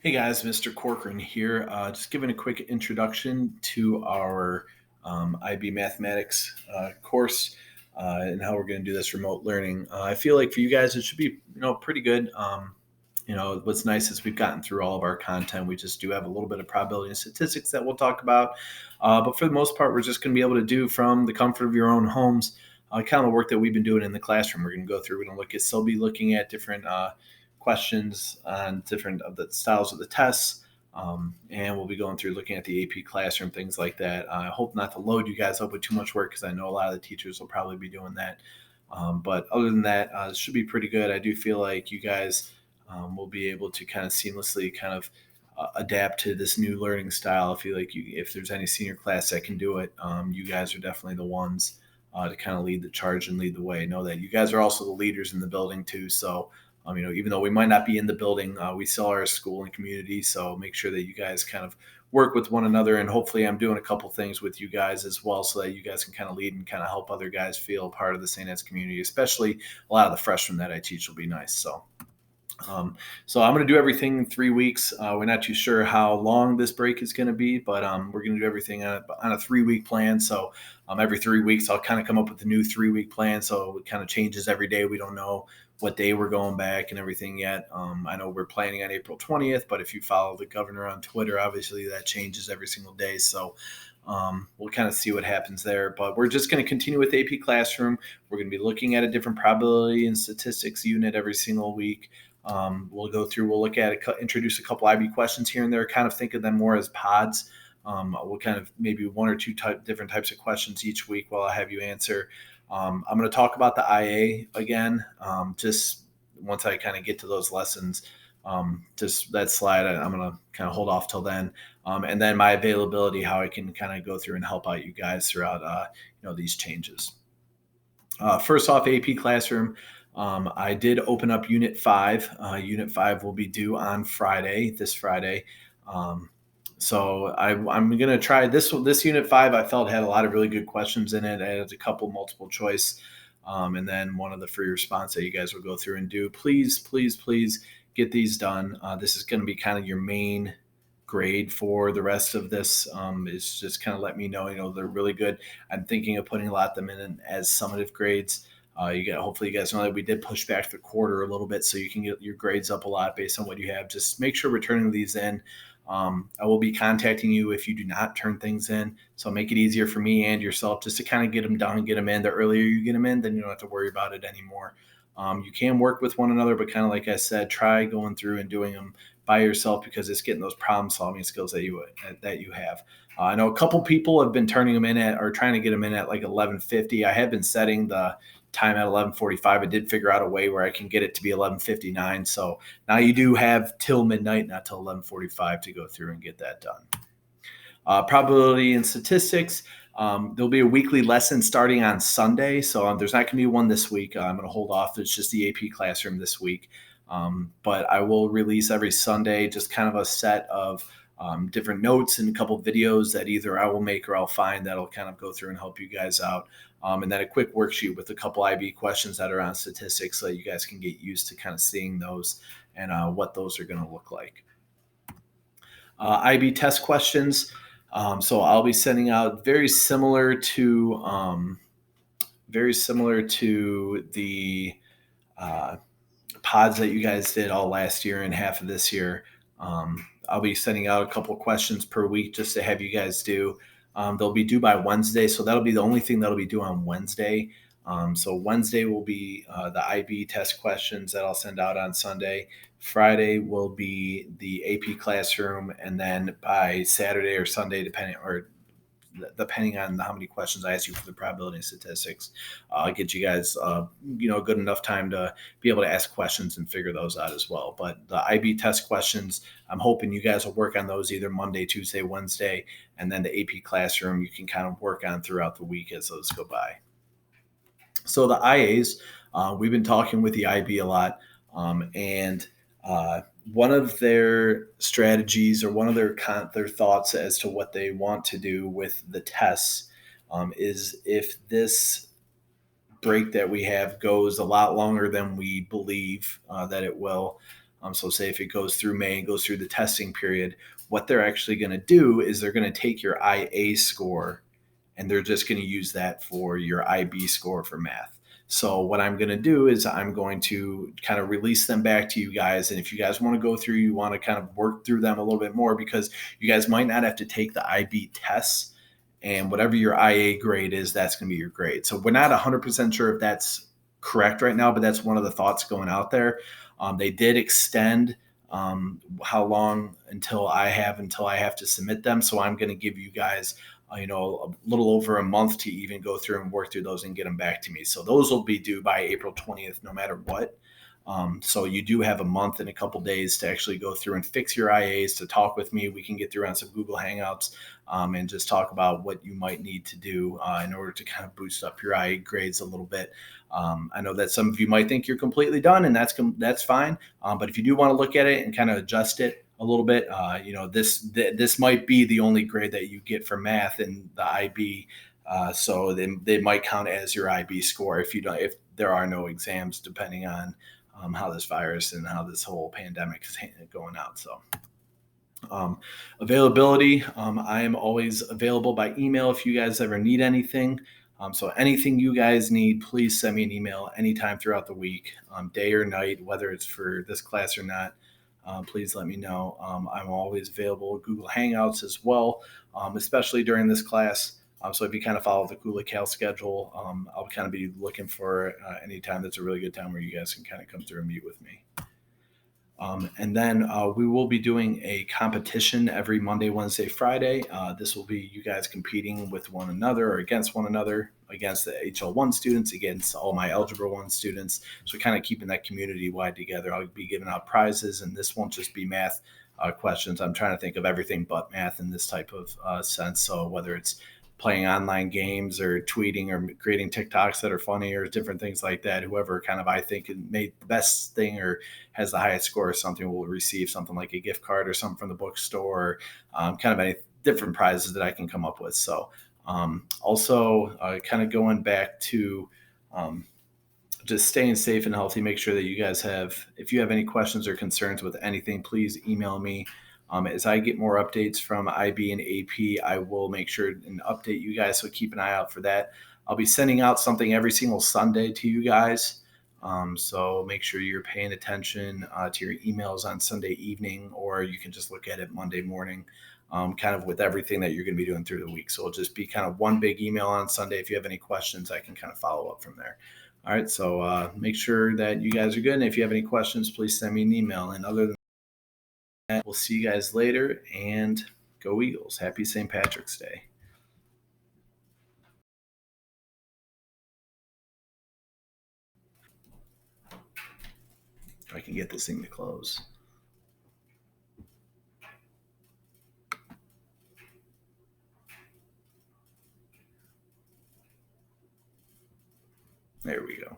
Hey guys, Mr. Corcoran here. Just giving a quick introduction to our IB Mathematics course and how we're going to do this remote learning. I feel like for you guys, it should be pretty good. What's nice is we've gotten through all of our content. We just do have a little bit of probability and statistics that we'll talk about, but for the most part, we're just going to be able to do from the comfort of your own homes. Kind of work that we've been doing in the classroom. We're going to go through. We're going to still be looking at different questions on different of the styles of the tests. And we'll be going through looking at the AP classroom, things like that. I hope not to load you guys up with too much work because I know a lot of the teachers will probably be doing that. But other than that, it should be pretty good. I do feel like you guys will be able to kind of seamlessly adapt to this new learning style. I feel like if there's any senior class that can do it, you guys are definitely the ones to kind of lead the charge and lead the way. Know that you guys are also the leaders in the building too. So even though we might not be in the building, we still are a school and community. So make sure that you guys kind of work with one another. And hopefully I'm doing a couple things with you guys as well so that you guys can kind of lead and kind of help other guys feel part of the St. Ed's community, especially a lot of the freshmen that I teach will be nice. So I'm going to do everything in 3 weeks. We're not too sure how long this break is going to be, but we're going to do everything on a 3-week plan. So every 3 weeks, I'll kind of come up with a new 3-week plan. So it kind of changes every day. We don't know what day we're going back and everything yet. I know we're planning on April 20th, but if you follow the governor on Twitter, obviously that changes every single day. So we'll kind of see what happens there. But we're just going to continue with AP Classroom. We're going to be looking at a different probability and statistics unit every single week. We'll go through, we'll look at it, introduce a couple IB questions here and there, kind of think of them more as pods. We'll kind of maybe one or two different types of questions each week while I have you answer. I'm going to talk about the IA again, just once I kind of get to those lessons. Just that slide, I'm going to kind of hold off till then. And then my availability, how I can kind of go through and help out you guys throughout, these changes. First off, AP Classroom. I did open up Unit 5. Unit 5 will be due on this Friday. So I'm going to try this Unit 5. I felt had a lot of really good questions in it. I had a couple multiple choice, and then one of the free response that you guys will go through and do. Please, please, please get these done. This is going to be kind of your main grade for the rest of this. Is just kind of let me know, they're really good. I'm thinking of putting a lot of them in as summative grades. Hopefully you guys know that we did push back the quarter a little bit so you can get your grades up a lot based on what you have. Just make sure we're turning these in. I will be contacting you if you do not turn things in. So make it easier for me and yourself just to kind of get them done, get them in. The earlier you get them in, then you don't have to worry about it anymore. You can work with one another, but kind of like I said, try going through and doing them by yourself because it's getting those problem solving skills that you have. I know a couple people have been turning them in or trying to get them in at like 11:50. I have been setting the time at 11:45. I did figure out a way where I can get it to be 11:59. So now you do have till midnight, not till 11:45 to go through and get that done. Probability and statistics. There'll be a weekly lesson starting on Sunday. So there's not going to be one this week. I'm going to hold off. It's just the AP Classroom this week. But I will release every Sunday just kind of a set of different notes and a couple of videos that either I will make or I'll find that'll kind of go through and help you guys out. And then a quick worksheet with a couple IB questions that are on statistics so that you guys can get used to kind of seeing those and what those are going to look like. IB test questions. So I'll be sending out very similar to the pods that you guys did all last year and half of this year. I'll be sending out a couple questions per week just to have you guys do. They'll be due by Wednesday, so that'll be the only thing that'll be due on Wednesday. So Wednesday will be the IB test questions that I'll send out on Sunday. Friday will be the AP Classroom, and then by Saturday or Sunday, depending on how many questions I ask you for the probability and statistics, I'll get you guys, good enough time to be able to ask questions and figure those out as well. But the IB test questions, I'm hoping you guys will work on those either Monday, Tuesday, Wednesday, and then the AP Classroom you can kind of work on throughout the week as those go by. So the IAs, we've been talking with the IB a lot, and one of their strategies or one of their thoughts as to what they want to do with the tests is if this break that we have goes a lot longer than we believe that it will, So say if it goes through May and goes through the testing period, what they're actually going to do is they're going to take your IA score and they're just going to use that for your IB score for math. So what I'm going to do is I'm going to kind of release them back to you guys. And if you guys want to go through, you want to kind of work through them a little bit more, because you guys might not have to take the IB tests, and whatever your IA grade is, that's going to be your grade. So we're not 100% sure if that's correct right now, but that's one of the thoughts going out there. They did extend how long until I have to submit them. So I'm going to give you guys a little over a month to even go through and work through those and get them back to me. So those will be due by April 20th, no matter what. So you do have a month and a couple days to actually go through and fix your IAs, to talk with me. We can get through on some Google Hangouts and just talk about what you might need to do in order to kind of boost up your IA grades a little bit. I know that some of you might think you're completely done, and that's fine. But if you do want to look at it and kind of adjust it a little bit, this might be the only grade that you get for math in the IB. So they might count as your IB score if there are no exams, depending on how this virus and how this whole pandemic is going out. So availability, I am always available by email if you guys ever need anything. So anything you guys need, please send me an email anytime throughout the week, day or night, whether it's for this class or not. Please let me know. I'm always available. Google Hangouts as well, especially during this class. So if you kind of follow the Cal schedule, I'll kind of be looking for any time that's a really good time where you guys can kind of come through and meet with me. And then we will be doing a competition every Monday, Wednesday, Friday. This will be you guys competing with one another or against one another, against the HL1 students, against all my Algebra 1 students. So kind of keeping that community wide together. I'll be giving out prizes, and this won't just be math questions. I'm trying to think of everything but math in this type of sense. So whether it's playing online games or tweeting or creating TikToks that are funny or different things like that, whoever kind of I think made the best thing or has the highest score or something will receive something like a gift card or something from the bookstore, kind of any different prizes that I can come up with. So also kind of going back to just staying safe and healthy, make sure that you guys if you have any questions or concerns with anything, please email me. As I get more updates from IB and AP, I will make sure and update you guys. So keep an eye out for that. I'll be sending out something every single Sunday to you guys. So make sure you're paying attention to your emails on Sunday evening, or you can just look at it Monday morning, kind of with everything that you're going to be doing through the week. So it'll just be kind of one big email on Sunday. If you have any questions, I can kind of follow up from there. All right. So make sure that you guys are good. And if you have any questions, please send me an email. And other than that, we'll see you guys later, and go Eagles. Happy St. Patrick's Day. If I can get this thing to close. There we go.